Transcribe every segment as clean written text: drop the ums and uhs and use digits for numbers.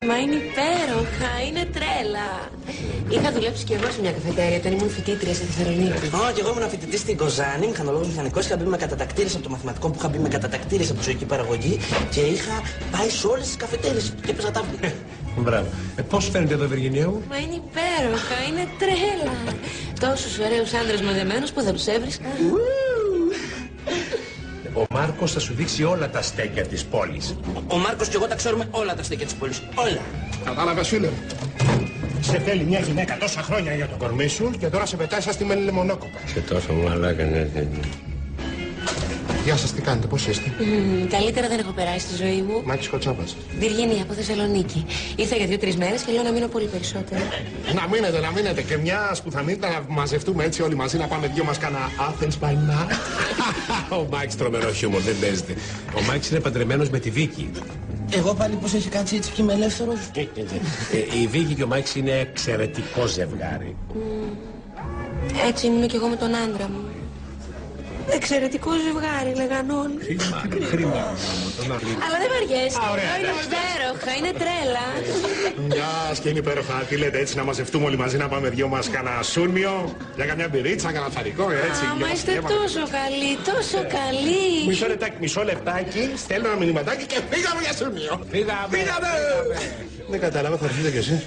Μα είναι υπέροχα, είναι τρέλα. Είχα δουλέψει κι εγώ σε μια καφετέρια όταν ήμουν φοιτήτρια στη Θεσσαλονίκη. Και εγώ ήμουν φοιτητής στην Κοζάνη, μηχανολόγος μηχανικός. Είχα μπει με κατατακτήρες από το μαθηματικό που είχα μπει με κατατακτήρες από τη ζωική παραγωγή και είχα πάει σε όλες τις καφετέρειες και έπαιζα τάβλη. Μπράβο. Πώς φαίνεται εδώ, Βυργινία μου? Μα είναι υπέροχα, είναι τρέλα. Τόσους ωραίους άντρες μαζεμένους που δεν τους έβρισκα. Ο Μάρκος θα σου δείξει όλα τα στέκια της πόλης. Ο Μάρκος και εγώ τα ξέρουμε όλα τα στέκια της πόλης. Όλα. Κατάλαβες, φίλε. Σε θέλει μια γυναίκα τόσα χρόνια για το κορμί σου και τώρα σε πετάει σαν στη μελεμονόκοπα. Σε τόσο μαλάκα, ναι. Γεια σας, τι κάνετε, πώς είστε? Καλύτερα δεν έχω περάσει στη ζωή μου. Μάκης Κοτσάπας. Βιργίνια από Θεσσαλονίκη. Ήρθα για 2-3 μέρες και λέω να μείνω πολύ περισσότερο. Να μείνετε και μιας που θα μείνετε να μαζευτούμε έτσι όλοι μαζί να πάμε δυο μας κάνα Athens by night. Ο Μάκης τρομερό χιούμορ, δεν παίζεται. Ο Μάκης είναι παντρεμένος με τη Βίκη. Εγώ πάλι πώς έχει κάτσει έτσι και είμαι ελεύθερος. Η Βίκη και ο Μάκης είναι εξαιρετικό ζευγάρι. Έτσι είμαι κι εγώ με τον άντρα μου. Εξαιρετικό ζευγάρι, λέγαν όλοι. Χρήμα. Αλλά δεν βαριέσαι. Είναι υπέροχα, είναι τρέλα. Μιας και είναι υπέροχα, τι λέτε έτσι να μαζευτούμε όλοι μαζί να πάμε δυο μας κάνα σούρμιο, για καμιά μπυρίτσα, κάνα θαρικό, έτσι. Μα είστε τόσο καλοί, τόσο καλοί. Μισό λεπτάκι, στέλνω ένα μηνυματάκι και φύγαμε για σούρμιο. Φύγαμε! Δεν κατάλαβα, θα έρθετε κι εσείς.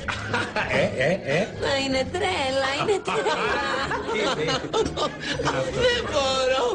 Μα είναι τρέλα, είναι τρέλα. Δεν μπορώ.